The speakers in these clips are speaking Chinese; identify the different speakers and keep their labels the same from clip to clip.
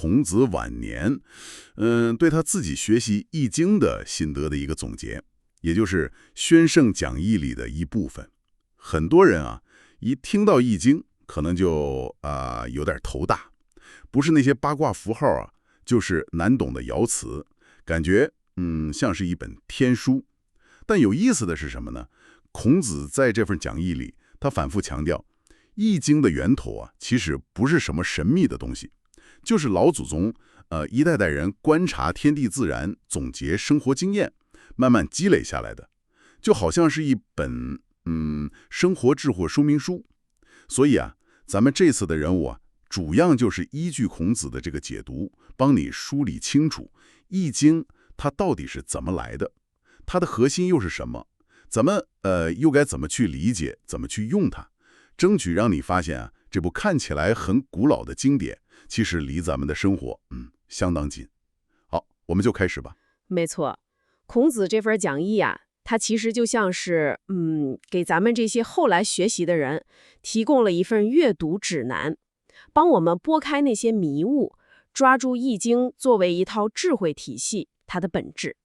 Speaker 1: 孔子晚年，对他自己学习《易经》的心得的一个总结，也就是宣圣讲义里的一部分。很多人啊，一听到《易经》，可能就有点头大，不是那些八卦符号啊，就是难懂的爻辞，感觉像是一本天书。但有意思的是什么呢？孔子在这份讲义里，他反复强调，《易经》的源头啊，其实不是什么神秘的东西，就是老祖宗一代代人观察天地自然，总结生活经验，慢慢积累下来的，就好像是一本生活智慧说明书。所以啊，咱们这次的人物啊，主要就是依据孔子的这个解读，帮你梳理清楚《易经》它到底是怎么来的，它的核心又是什么，咱们又该怎么去理解，怎么去用它，争取让你发现啊，这部看起来很古老的经典，其实离咱们的生活相当近。好，我们就开始吧。
Speaker 2: 没错，孔子这份讲义啊，它其实就像是给咱们这些后来学习的人提供了一份阅读指南，帮我们拨开那些迷雾，抓住《易经》作为一套智慧体系它的本质。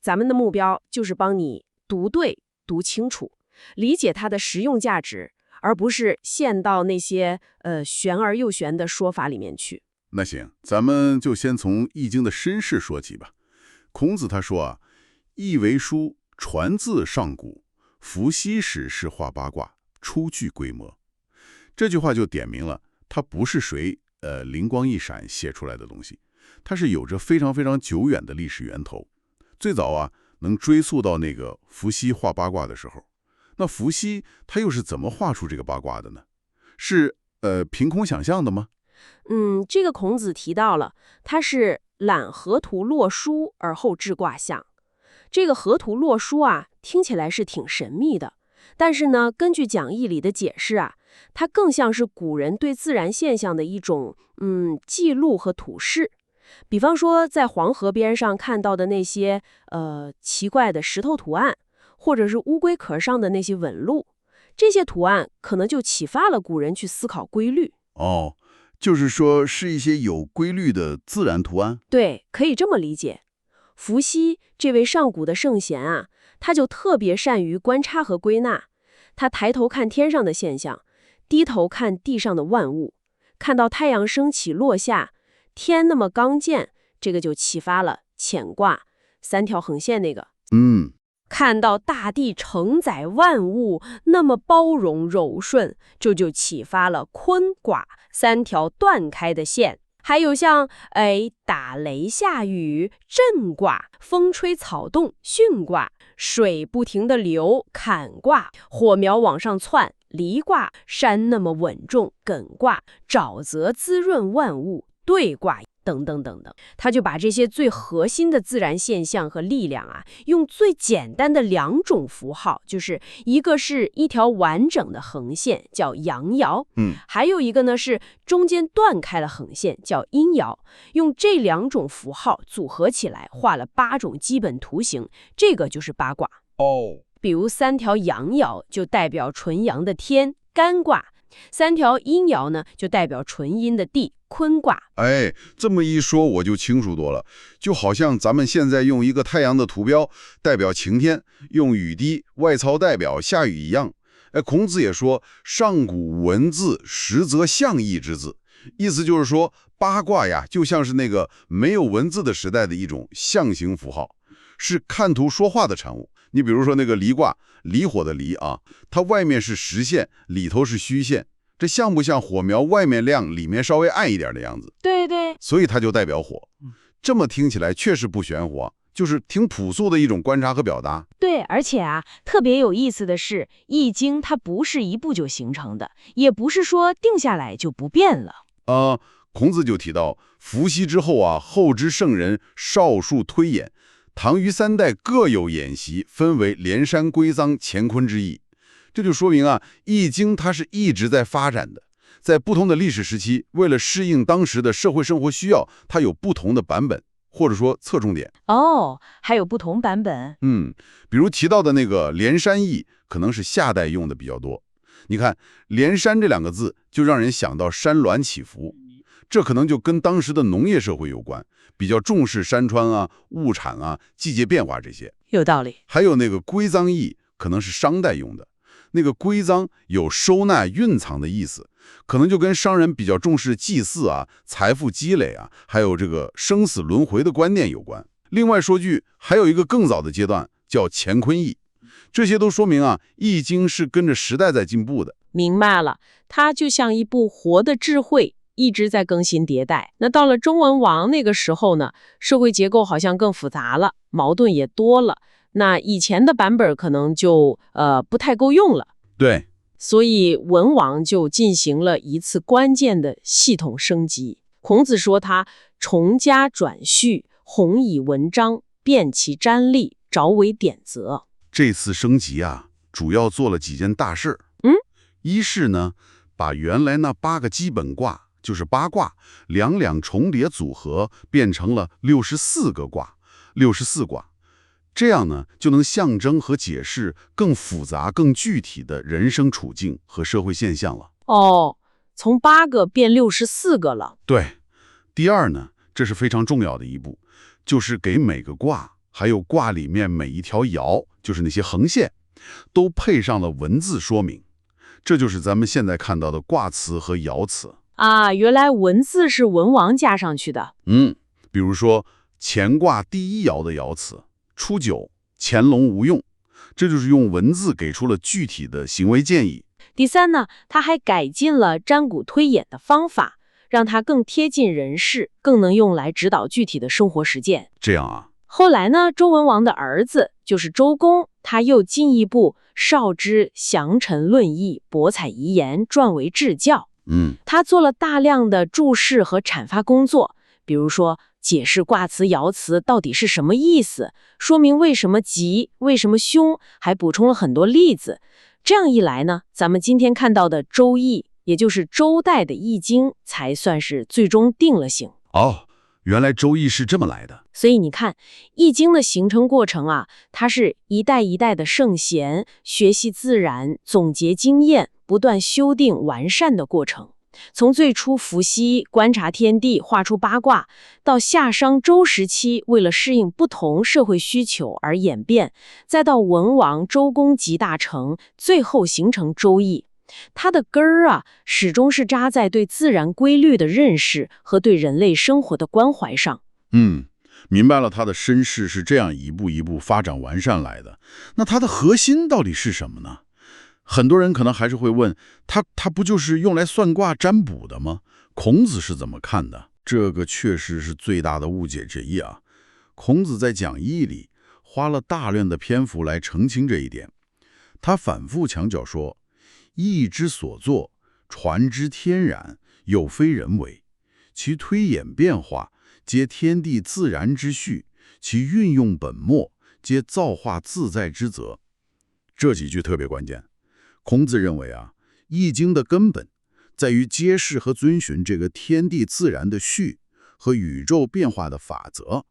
Speaker 2: 咱们的目标就是帮你读对、读清楚，理解它的实用价值，而不是陷到那些玄而又玄的说法里面去。
Speaker 1: 那行，咱们就先从《易经》的身世说起吧。孔子他说啊，易为书，传自上古，伏羲始是画八卦，初具规模。这句话就点明了，它不是谁灵光一闪写出来的东西，它是有着非常非常久远的历史源头。最早啊，能追溯到那个伏羲画八卦的时候。那伏羲他又是怎么画出这个八卦的呢？是凭空想象的吗？
Speaker 2: 这个孔子提到了，他是览河图洛书而后制卦象。这个河图洛书啊，听起来是挺神秘的，但是呢，根据讲义里的解释啊，它更像是古人对自然现象的一种记录和图示。比方说，在黄河边上看到的那些奇怪的石头图案，或者是乌龟壳上的那些纹路，这些图案可能就启发了古人去思考规律。
Speaker 1: 哦，就是说是一些有规律的自然图案？
Speaker 2: 对，可以这么理解。伏羲这位上古的圣贤啊，他就特别善于观察和归纳。他抬头看天上的现象，低头看地上的万物，看到太阳升起落下，天那么刚健，这个就启发了乾卦三条横线那个。看到大地承载万物那么包容柔顺，这就启发了坤卦三条断开的线。还有像打雷下雨震卦，风吹草动巽卦，水不停地流坎卦，火苗往上窜离卦，山那么稳重艮卦，沼泽滋润万物兑卦等等等等。他就把这些最核心的自然现象和力量啊，用最简单的两种符号，就是一个是一条完整的横线叫阳爻，还有一个呢是中间断开了横线叫阴爻，用这两种符号组合起来画了8种基本图形，这个就是八卦。比如3条阳爻就代表纯阳的天干卦，3条阴爻呢就代表纯阴的地坤卦。
Speaker 3: 这么一说我就清楚多了，就好像咱们现在用一个太阳的图标代表晴天，用雨滴外操代表下雨一样。孔子也说，上古文字实则象意之字，意思就是说八卦呀，就像是那个没有文字的时代的一种象形符号，是看图说话的产物。你比如说那个离卦，离火的离啊，它外面是实线，里头是虚线，这像不像火苗外面亮，里面稍微暗一点的样子？
Speaker 2: 对对，
Speaker 3: 所以它就代表火。这么听起来确实不玄乎啊，就是挺朴素的一种观察和表达。
Speaker 2: 对，而且啊，特别有意思的是，《易经》它不是一步就形成的，也不是说定下来就不变了。
Speaker 3: 孔子就提到，伏羲之后啊，后之圣人少数推演，唐虞3代各有演习，分为连山、归臧、乾坤之意。这就说明啊，《易经》它是一直在发展的，在不同的历史时期，为了适应当时的社会生活需要，它有不同的版本，或者说侧重点。
Speaker 2: 还有不同版本。
Speaker 3: 比如提到的那个连山易，可能是夏代用的比较多。你看连山这2个字，就让人想到山峦起伏。这可能就跟当时的农业社会有关，比较重视山川啊、物产啊、季节变化这些。
Speaker 2: 有道理。
Speaker 3: 还有那个归臧邑，可能是商代用的。那个归臧有收纳、蕴藏的意思，可能就跟商人比较重视祭祀啊、财富积累啊，还有这个生死轮回的观念有关。另外说句，还有一个更早的阶段叫乾坤易，这些都说明啊，《易经》是跟着时代在进步的。
Speaker 2: 明白了，它就像一部活的智慧，一直在更新迭代。那到了周文王那个时候呢，社会结构好像更复杂了，矛盾也多了。那以前的版本可能就不太够用了。
Speaker 3: 对，
Speaker 2: 所以文王就进行了一次关键的系统升级。孔子说他重加转序，弘以文章，辨其瞻历，着为典则。
Speaker 3: 这次升级啊，主要做了几件大事。一是呢，把原来那8个基本卦，就是八卦，两两重叠组合，变成了64个卦，64卦。这样呢，就能象征和解释更复杂、更具体的人生处境和社会现象了。
Speaker 2: 哦，从8个变64个了。
Speaker 3: 对。第二呢，这是非常重要的一步，就是给每个卦，还有卦里面每一条爻，就是那些横线，都配上了文字说明。这就是咱们现在看到的卦辞和爻辞
Speaker 2: 啊，原来文字是文王加上去的。
Speaker 3: 比如说乾卦第一爻的爻辞初九，潜龙无用，这就是用文字给出了具体的行为建议。
Speaker 2: 第三呢，他还改进了占卜推演的方法，让它更贴近人事，更能用来指导具体的生活实践。
Speaker 3: 这样啊，
Speaker 2: 后来呢，周文王的儿子就是周公，他又进一步绍之详陈论议，博采遗言，撰为志教。他做了大量的注释和阐发工作，比如说解释卦辞、爻辞到底是什么意思，说明为什么吉，为什么凶，还补充了很多例子。这样一来呢，咱们今天看到的《周易》，也就是周代的《易经》，才算是最终定了型。
Speaker 3: 哦，原来《周易》是这么来的。
Speaker 2: 所以你看，《易经》的形成过程啊，它是一代一代的圣贤学习自然、总结经验、不断修订完善的过程。从最初伏羲观察天地，画出八卦，到夏商周时期为了适应不同社会需求而演变，再到文王周公集大成，最后形成周易。它的根儿啊，始终是扎在对自然规律的认识和对人类生活的关怀上。
Speaker 1: 明白了，它的身世是这样一步一步发展完善来的。那它的核心到底是什么呢？很多人可能还是会问，它不就是用来算卦占卜的吗？孔子是怎么看的？这个确实是最大的误解之一啊。孔子在讲义里花了大量的篇幅来澄清这一点。他反复强调说，易之所作，传之天然，有非人为，其推演变化，皆天地自然之序，其运用本末，皆造化自在之责。这几句特别关键。孔子认为啊，《易经》的根本在于揭示和遵循这个天地自然的序和宇宙变化的法则。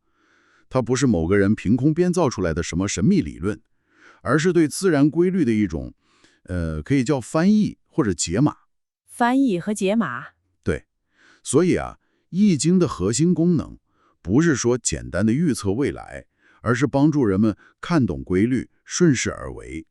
Speaker 1: 它不是某个人凭空编造出来的什么神秘理论，而是对自然规律的一种，可以叫翻译或者解码。
Speaker 2: 翻译和解码。
Speaker 1: 对，所以啊，《易经》的核心功能不是说简单的预测未来，而是帮助人们看懂规律，顺势而为。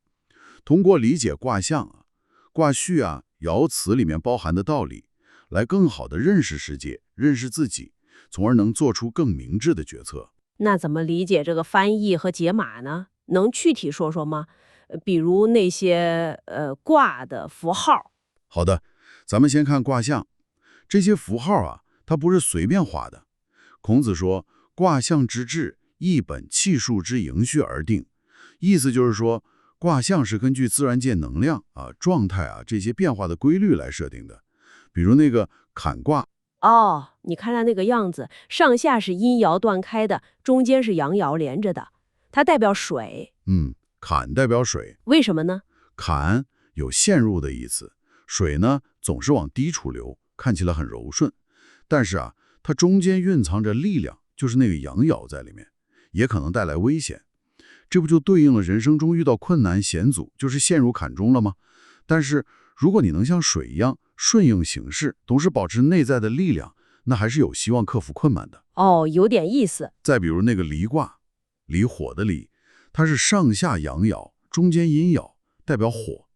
Speaker 1: 通过理解卦象啊、卦序啊、爻辞里面包含的道理，来更好地认识世界、认识自己，从而能做出更明智的决策。
Speaker 2: 那怎么理解这个翻译和解码呢？能具体说说吗？比如那些卦的符号。
Speaker 1: 好的，咱们先看卦象。这些符号啊，它不是随便画的。孔子说，卦象之志，一本气数之盈序而定。意思就是说，卦象是根据自然界能量啊、状态啊这些变化的规律来设定的。比如那个坎卦，
Speaker 2: 你看它那个样子，上下是阴爻断开的，中间是阳爻连着的，它代表水。
Speaker 1: 坎代表水，
Speaker 2: 为什么呢？
Speaker 1: 坎有陷入的意思，水呢总是往低处流，看起来很柔顺，但是啊，它中间蕴藏着力量，就是那个阳爻在里面，也可能带来危险。这不就对应了人生中遇到困难险阻，就是陷入坎中了吗？但是如果你能像水一样顺应形势，同时保持内在的力量，那还是有希望克服困难的。
Speaker 2: 哦，有点意思。
Speaker 1: 再比如那个离卦，离火的离，它是上下阳爻，中间阴爻，代表火。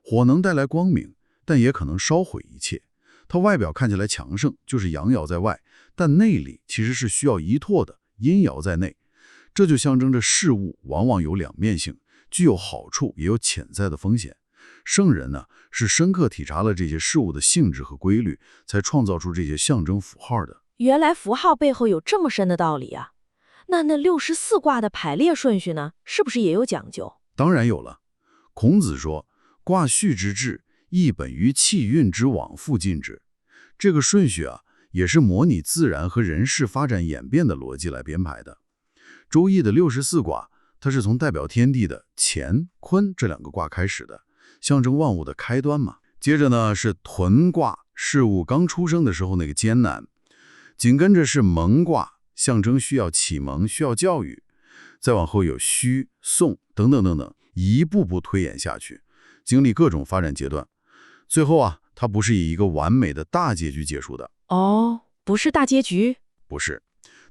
Speaker 1: 火能带来光明，但也可能烧毁一切。它外表看起来强盛，就是阳爻在外，但内里其实是需要依托的，阴爻在内。这就象征着事物往往有两面性，具有好处，也有潜在的风险。圣人呢，是深刻体察了这些事物的性质和规律，才创造出这些象征符号的。
Speaker 4: 原来符号背后有这么深的道理啊！那64卦的排列顺序呢，是不是也有讲究？
Speaker 1: 当然有了。孔子说：“卦序之志，亦本于气运之往复进之。”这个顺序啊，也是模拟自然和人事发展演变的逻辑来编排的。周易的64卦，它是从代表天地的乾、坤这两个卦开始的，象征万物的开端嘛。接着呢是屯卦，事物刚出生的时候那个艰难。紧跟着是蒙卦，象征需要启蒙，需要教育。再往后有虚、宋等等等等，一步步推演下去，经历各种发展阶段。最后啊，它不是以一个完美的大结局结束的。
Speaker 4: 哦，不是大结局？
Speaker 1: 不是，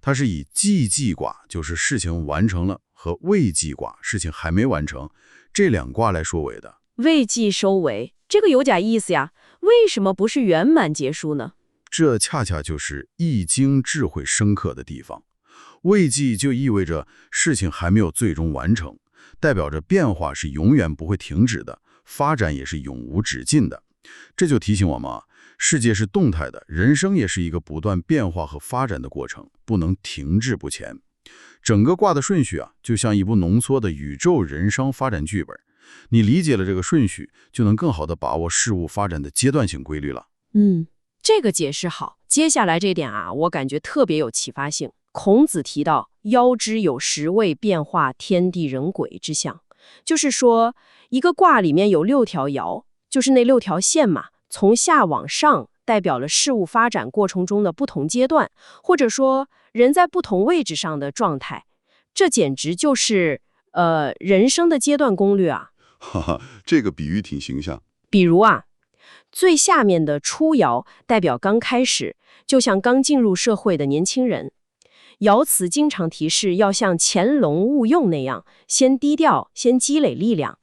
Speaker 1: 它是以既济卦，就是事情完成了，和未济卦，事情还没完成，这两卦来收尾的。
Speaker 2: 未济收尾，这个有点意思呀。为什么不是圆满结束呢？
Speaker 1: 这恰恰就是易经智慧深刻的地方。未济就意味着事情还没有最终完成，代表着变化是永远不会停止的，发展也是永无止境的。这就提醒我们啊，世界是动态的，人生也是一个不断变化和发展的过程，不能停滞不前。整个卦的顺序啊，就像一部浓缩的宇宙人生发展剧本。你理解了这个顺序，就能更好地把握事物发展的阶段性规律了。
Speaker 2: 这个解释好。接下来这点啊，我感觉特别有启发性。孔子提到爻之有10位变化天地人鬼之象，就是说一个卦里面有6条爻，就是那6条线嘛，从下往上代表了事物发展过程中的不同阶段，或者说人在不同位置上的状态。这简直就是人生的阶段攻略啊。
Speaker 3: 哈哈，这个比喻挺形象。
Speaker 2: 比如啊，最下面的初爻代表刚开始，就像刚进入社会的年轻人。爻辞经常提示要像潜龙勿用那样，先低调，先积累力量。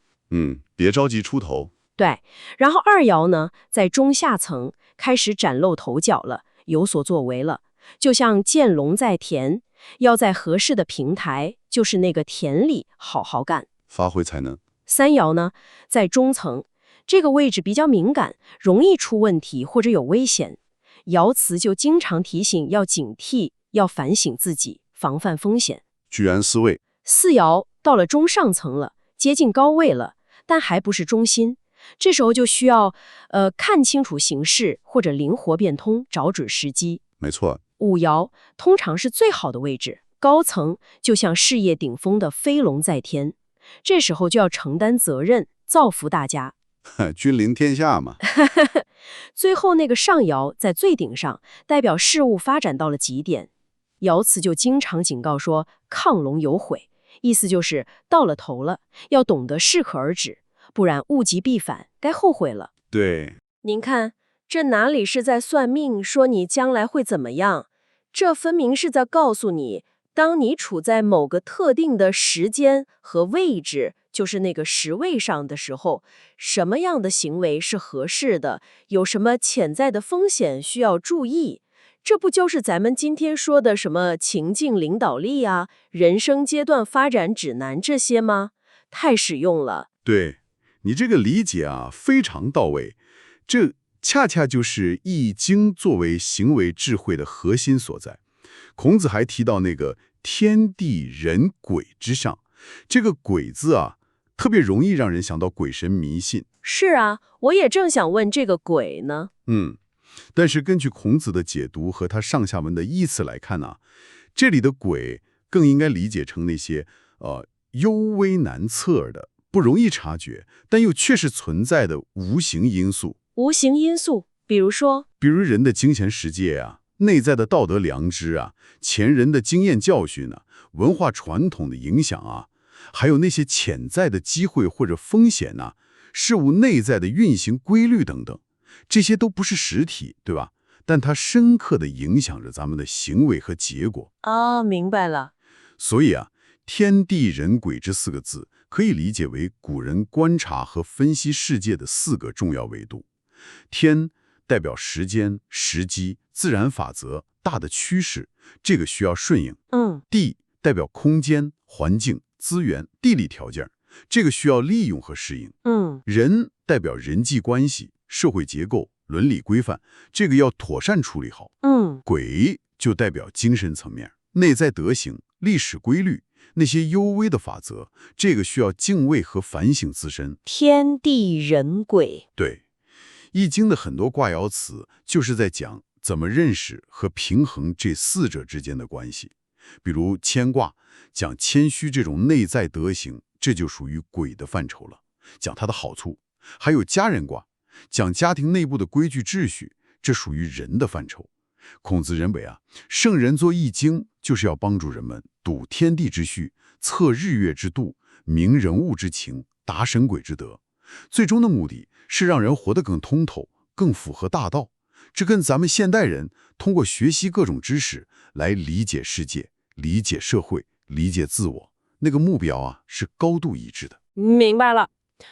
Speaker 3: 别着急出头。
Speaker 2: 对，然后二爻呢，在中下层开始崭露头角了，有所作为了，就像见龙在田，要在合适的平台，就是那个田里好好干，
Speaker 3: 发挥才能。
Speaker 2: 三爻呢，在中层，这个位置比较敏感，容易出问题或者有危险。爻辞就经常提醒要警惕，要反省自己，防范风险。
Speaker 3: 居安思危。
Speaker 2: 四爻到了中上层了，接近高位了，但还不是中心。这时候就需要看清楚形势，或者灵活变通，找准时机。
Speaker 3: 没错。
Speaker 2: 五爻通常是最好的位置，高层就像事业顶峰的飞龙在天，这时候就要承担责任，造福大家。
Speaker 3: 君临天下嘛。
Speaker 2: 最后那个上爻在最顶上，代表事物发展到了极点。爻辞就经常警告说亢龙有悔，意思就是到了头了，要懂得适可而止，不然物极必反，该后悔了。
Speaker 3: 对。
Speaker 2: 您看，这哪里是在算命，说你将来会怎么样？这分明是在告诉你，当你处在某个特定的时间和位置，就是那个时位上的时候，什么样的行为是合适的，有什么潜在的风险需要注意。这不就是咱们今天说的什么情境领导力啊、人生阶段发展指南这些吗？太实用了。
Speaker 3: 对，你这个理解啊，非常到位。这恰恰就是《易经》作为行为智慧的核心所在。孔子还提到那个天地人鬼之上，这个鬼字啊，特别容易让人想到鬼神迷信。
Speaker 2: 是啊，我也正想问这个鬼呢。
Speaker 3: 但是根据孔子的解读和他上下文的意思来看呢，这里的鬼更应该理解成那些幽微难测的、不容易察觉，但又确实存在的无形因素。
Speaker 2: 无形因素，比如
Speaker 3: 人的精神世界啊，内在的道德良知啊，前人的经验教训啊，文化传统的影响啊，还有那些潜在的机会或者风险啊，事物内在的运行规律等等，这些都不是实体，对吧？
Speaker 1: 但它深刻地影响着咱们的行为和结果。
Speaker 2: 啊，明白了。
Speaker 1: 所以啊，天地人鬼这4个字可以理解为古人观察和分析世界的4个重要维度。天代表时间、时机、自然法则、大的趋势，这个需要顺应。地代表空间、环境、资源、地理条件，这个需要利用和适应。人代表人际关系、社会结构、伦理规范，这个要妥善处理好。鬼就代表精神层面，内在德行、历史规律，那些幽微的法则，这个需要敬畏和反省自身。
Speaker 2: 天地人鬼。
Speaker 1: 对，易经的很多卦爻辞就是在讲怎么认识和平衡这4者之间的关系。比如谦卦讲谦虚这种内在德行，这就属于鬼的范畴了，讲它的好处。还有家人卦讲家庭内部的规矩秩序，这属于人的范畴。孔子认为啊，圣人做易经就是要帮助人们睹天地之序，测日月之度，明人物之情，达神鬼之德。最终的目的是让人活得更通透，更符合大道。这跟咱们现代人通过学习各种知识来理解世界、理解社会、理解自我，那个目标啊是高度一致的。
Speaker 2: 明白了。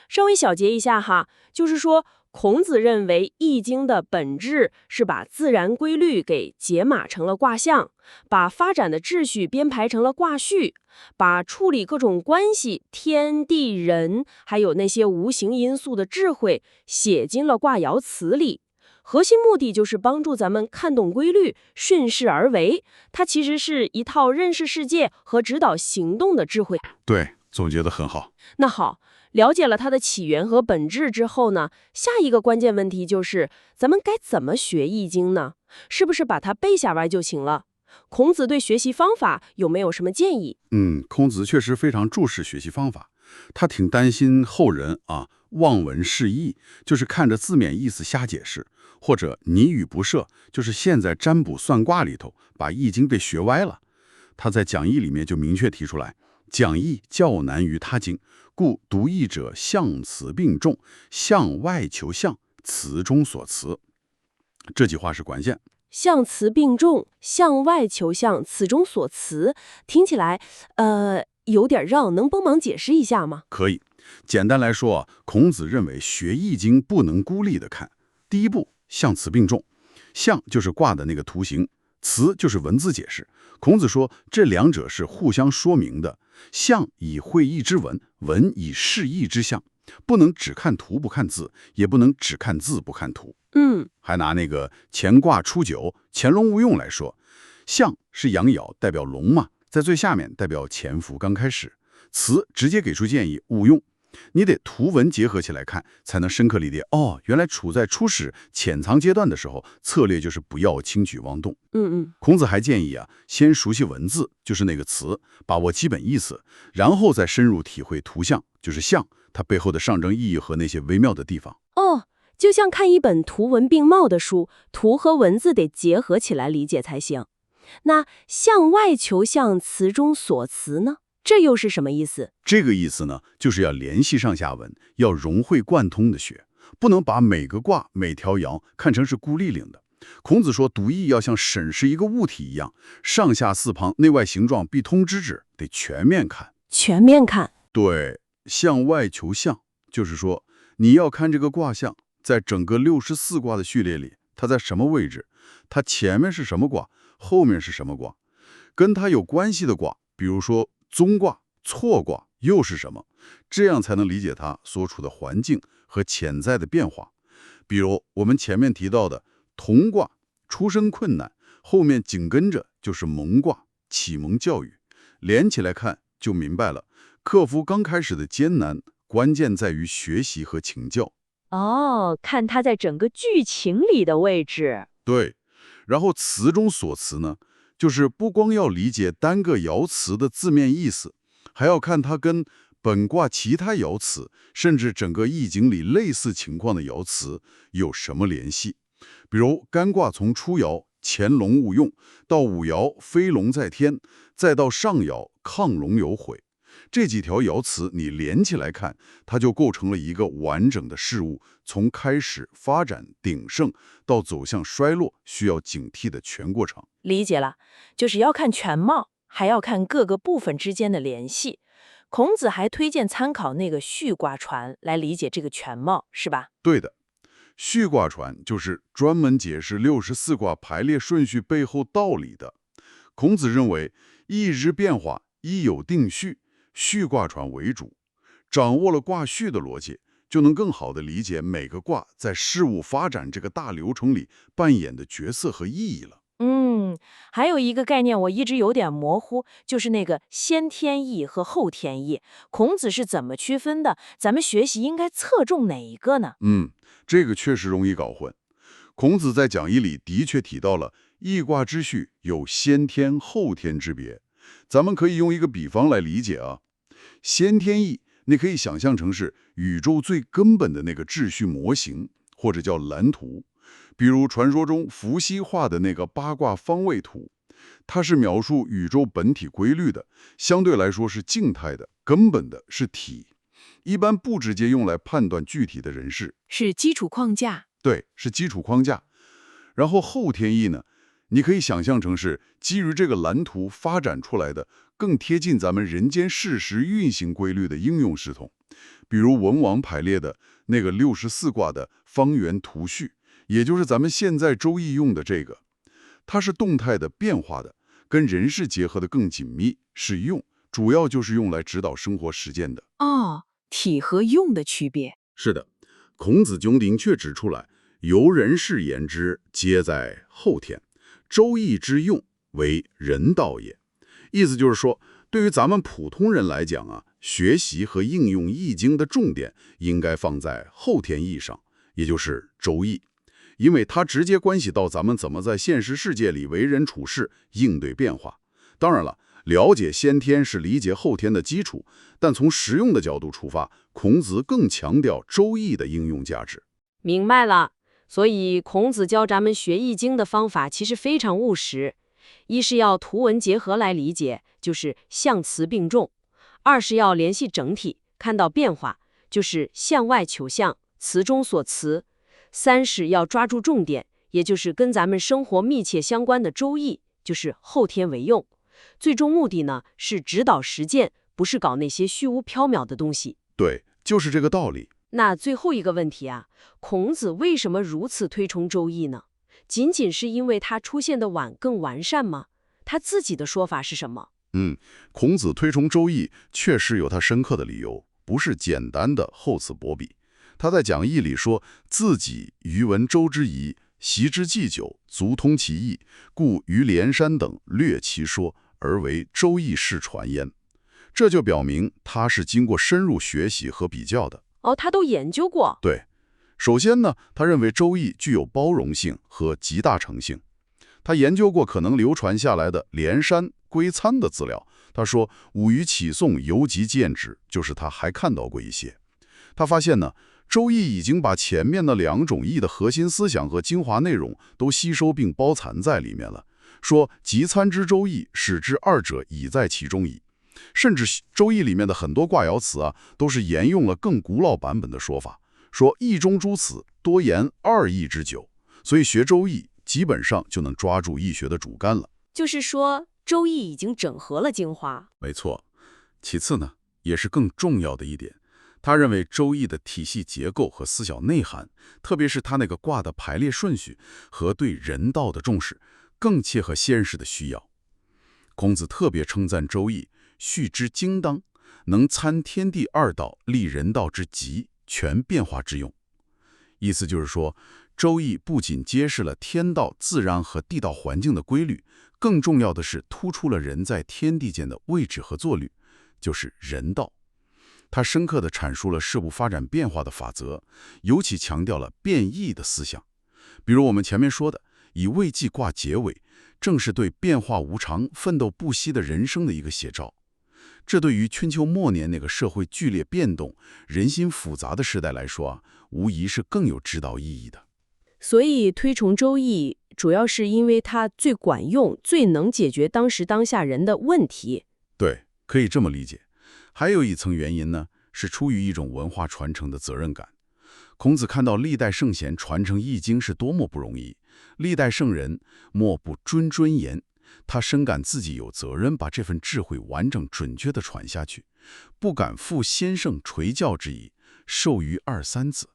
Speaker 2: 稍微小结一下哈，就是说孔子认为易经的本质是把自然规律给解码成了卦象，把发展的秩序编排成了卦序，把处理各种关系、天地人还有那些无形因素的智慧写进了卦爻辞里。核心目的就是帮助咱们看懂规律，顺势而为。它其实是一套认识世界和指导行动的智慧。
Speaker 1: 对，总结得很好。
Speaker 2: 那好，了解了它的起源和本质之后呢，下一个关键问题就是咱们该怎么学易经呢？是不是把它背下来就行了？孔子对学习方法有没有什么建议？
Speaker 1: 孔子确实非常重视学习方法，他挺担心后人望文释义，就是看着字面意思瞎解释，或者拟语不设，就是现在占卜算卦里头把易经给学歪了。他在讲义里面就明确提出来，讲义较难于他经，故读易者象辞并重，向外求象，辞中所辞。这句话是关键。
Speaker 2: 象辞并重，向外求象，辞中所辞，听起来有点绕，能帮忙解释一下吗？
Speaker 1: 可以。简单来说孔子认为学易经不能孤立的看。第一步，象辞并重。象就是卦的那个图形，辞就是文字解释。孔子说这两者是互相说明的，象以会意之文，文以示意之象，不能只看图不看字，也不能只看字不看图。还拿那个乾卦初九，潜龙勿用来说，象是阳爻，代表龙嘛，在最下面代表潜伏刚开始。辞直接给出建议，勿用。你得图文结合起来看，才能深刻理解。原来处在初始潜藏阶段的时候，策略就是不要轻举妄动。孔子还建议先熟悉文字，就是那个词，把握基本意思，然后再深入体会图像，就是象，它背后的象征意义和那些微妙的地方。
Speaker 2: 就像看一本图文并茂的书，图和文字得结合起来理解才行。那向外求象，辞中所辞呢？这又是什么意思？
Speaker 1: 这个意思呢，就是要联系上下文，要融会贯通的学，不能把每个卦、每条爻看成是孤立领的。孔子说，读易要像审视一个物体一样，上下四旁、内外形状必通之至，得全面看。
Speaker 2: 全面看。
Speaker 1: 对，向外求象，就是说你要看这个卦象，在整个64卦的序列里，它在什么位置？它前面是什么卦？后面是什么卦？跟它有关系的卦，比如说综卦、错卦又是什么？这样才能理解它所处的环境和潜在的变化。比如我们前面提到的同卦，出生困难，后面紧跟着就是蒙卦，启蒙教育，连起来看就明白了。克服刚开始的艰难，关键在于学习和请教。
Speaker 4: 看它在整个剧情里的位置。
Speaker 1: 对，然后辞中所辞呢，就是不光要理解单个爻辞的字面意思，还要看它跟本卦其他爻辞，甚至整个易经里类似情况的爻辞有什么联系。比如干卦从初爻潜龙勿用，到五爻飞龙在天，再到上爻亢龙有悔，
Speaker 3: 这几条爻辞你连起来看，它就构成了一个完整的事物，从开始、发展、鼎盛到走向衰落，需要警惕的全过程。
Speaker 4: 理解了，就是要看全貌，还要看各个部分之间的联系。孔子还推荐参考那个序卦传来理解这个全貌，是吧？
Speaker 3: 对的，序卦传就是专门解释64卦排列顺序背后道理的。孔子认为，一日变化，一有定序，序卦传为主，掌握了卦序的逻辑，就能更好地理解每个卦在事物发展这个大流程里扮演的角色和意义了。
Speaker 4: 还有一个概念我一直有点模糊，就是那个先天意和后天意，孔子是怎么区分的？咱们学习应该侧重哪一个呢？
Speaker 3: 这个确实容易搞混。孔子在讲义里的确提到了易卦之序有先天后天之别。咱们可以用一个比方来理解啊，先天意你可以想象成是宇宙最根本的那个秩序模型，或者叫蓝图。比如传说中伏羲画的那个八卦方位图，它是描述宇宙本体规律的，相对来说是静态的，根本的是体，一般不直接用来判断具体的人事。
Speaker 2: 是基础框架。
Speaker 3: 对，是基础框架。然后后天意呢，你可以想象成是基于这个蓝图发展出来的，更贴近咱们人间事实运行规律的应用系统。比如文王排列的那个64卦的方圆图序，也就是咱们现在周易用的这个，它是动态的、变化的，跟人事结合的更紧密，是用，主要就是用来指导生活实践的。
Speaker 2: 体和用的区别。
Speaker 1: 是的，孔子就明确指出来，由人事言之，皆在后天。周易之用为人道也。意思就是说，对于咱们普通人来讲啊，学习和应用易经的重点应该放在后天易上，也就是周易，因为它直接关系到咱们怎么在现实世界里为人处事、应对变化。当然了，了解先天是理解后天的基础，但从实用的角度出发，孔子更强调周易的应用价值。
Speaker 2: 明白了。所以孔子教咱们学易经的方法其实非常务实，一是要图文结合来理解，就是象辞并重；二是要联系整体，看到变化，就是向外求象，词中所词；三是要抓住重点，也就是跟咱们生活密切相关的周易，就是后天为用。最终目的呢，是指导实践，不是搞那些虚无缥缈的东西。
Speaker 3: 对，就是这个道理。
Speaker 2: 那最后一个问题啊，孔子为什么如此推崇周易呢？仅仅是因为它出现的晚更完善吗？他自己的说法是什么？
Speaker 1: 孔子推崇周易确实有他深刻的理由，不是简单的厚此薄彼。他在讲义里说，自己余闻周之仪，习之既久，足通其意，故于连山等略其说，而为周易世传焉。这就表明他是经过深入学习和比较的。
Speaker 2: 他都研究过。
Speaker 1: 对，首先呢，他认为周易具有包容性和极大诚性。他研究过可能流传下来的连山、归参的资料，他说吾于启宋犹及见之，就是他还看到过一些。他发现呢，周易已经把前面的2种易的核心思想和精华内容都吸收并包藏在里面了，说及参之周易，使之二者已在其中矣。甚至周易里面的很多卦爻辞啊，都是沿用了更古老版本的说法，说易中诸此多言2易之久，所以学周易基本上就能抓住易学的主干了。
Speaker 2: 就是说，周易已经整合了精华。
Speaker 1: 没错。其次呢，也是更重要的一点，他认为周易的体系结构和思想内涵，特别是他那个卦的排列顺序和对人道的重视，更切合现实的需要。孔子特别称赞周易序之精当，能参天地二道，立人道之极，全变化之用。意思就是说，周易不仅揭示了天道、自然和地道环境的规律，更重要的是突出了人在天地间的位置和作律，就是人道。它深刻地阐述了事物发展变化的法则，尤其强调了变易的思想。比如我们前面说的，以未济卦结尾，正是对变化无常、奋斗不息的人生的一个写照。这对于春秋末年那个社会剧烈变动、人心复杂的时代来说啊，无疑是更有指导意义的。
Speaker 2: 所以推崇周易，主要是因为它最管用、最能解决当时当下人的问题。
Speaker 1: 对，可以这么理解。还有一层原因呢，是出于一种文化传承的责任感。孔子看到历代圣贤传承易经是多么不容易，历代圣人莫不谆谆言，他深感自己有责任把这份智慧完整准确地传下去，不敢负先圣垂教之谊，授于二三子。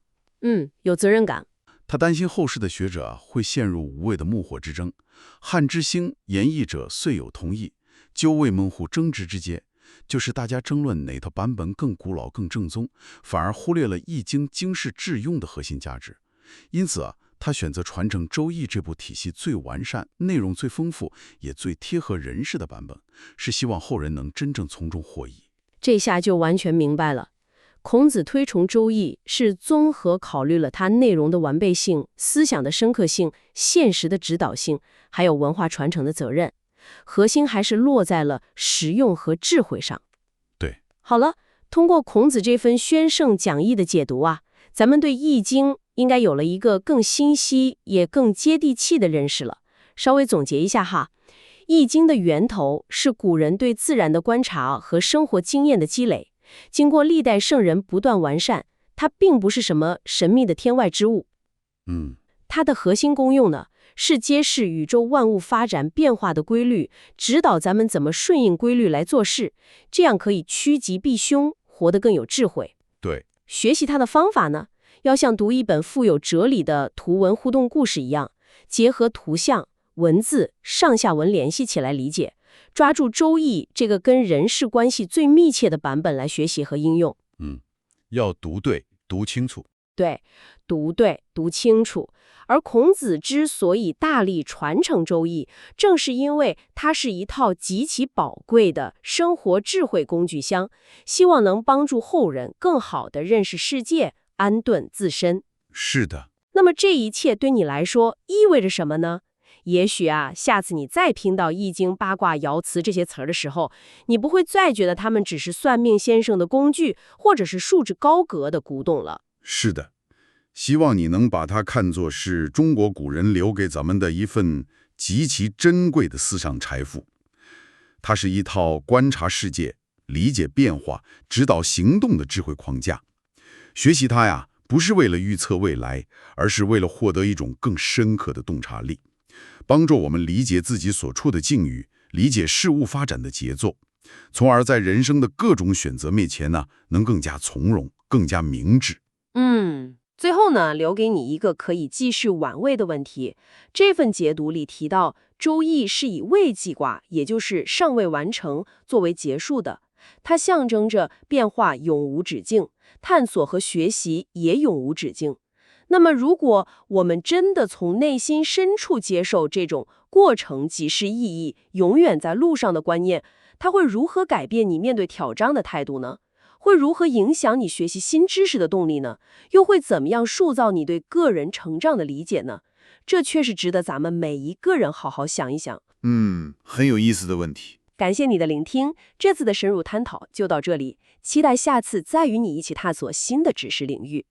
Speaker 2: 有责任感。
Speaker 1: 他担心后世的学者会陷入无谓的木火之争，汉之兴，言译者遂有同义，究未门户争执之间，就是大家争论哪套版本更古老更正宗，反而忽略了易经经世致用的核心价值。因此他选择传承《周易》这部体系最完善、内容最丰富，也最贴合人世的版本，是希望后人能真正从中获益。
Speaker 2: 这下就完全明白了。孔子推崇《周易》是综合考虑了它内容的完备性、思想的深刻性、现实的指导性，还有文化传承的责任，核心还是落在了实用和智慧上。
Speaker 1: 对，
Speaker 2: 好了，通过孔子这份宣圣讲义的解读咱们对《易经》应该有了一个更清晰也更接地气的认识了。稍微总结一下《易经》的源头是古人对自然的观察和生活经验的积累。经过历代圣人不断完善，它并不是什么神秘的天外之物。它的核心功用呢，是揭示宇宙万物发展变化的规律，指导咱们怎么顺应规律来做事，这样可以趋吉避凶，活得更有智慧。
Speaker 1: 对，
Speaker 2: 学习它的方法呢，要像读一本富有哲理的图文互动故事一样，结合图像、文字、上下文联系起来理解。抓住《周易》这个跟人事关系最密切的版本来学习和应用。
Speaker 1: 要读对，读清楚。
Speaker 2: 对，读清楚。而孔子之所以大力传承《周易》，正是因为它是一套极其宝贵的生活智慧工具箱，希望能帮助后人更好地认识世界，安顿自身。
Speaker 1: 是的。
Speaker 2: 那么这一切对你来说意味着什么呢？也许下次你再听到易经、八卦、爻辞这些词儿的时候，你不会再觉得它们只是算命先生的工具，或者是束之高阁的古董了。
Speaker 3: 是的，希望你能把它看作是中国古人留给咱们的一份极其珍贵的思想财富。它是一套观察世界、理解变化、指导行动的智慧框架。学习它不是为了预测未来，而是为了获得一种更深刻的洞察力，帮助我们理解自己所处的境遇，理解事物发展的节奏，从而在人生的各种选择面前能更加从容，更加明智。
Speaker 2: 最后呢，留给你一个可以继续玩味的问题。这份解读里提到，《周易》是以未济卦，也就是尚未完成作为结束的，它象征着变化永无止境，探索和学习也永无止境。那么，如果我们真的从内心深处接受这种过程即是意义，永远在路上的观念，它会如何改变你面对挑战的态度呢？会如何影响你学习新知识的动力呢？又会怎么样塑造你对个人成长的理解呢？这确实值得咱们每一个人好好想一想。
Speaker 3: 很有意思的问题。
Speaker 2: 感谢你的聆听，这次的深入探讨就到这里，期待下次再与你一起探索新的知识领域。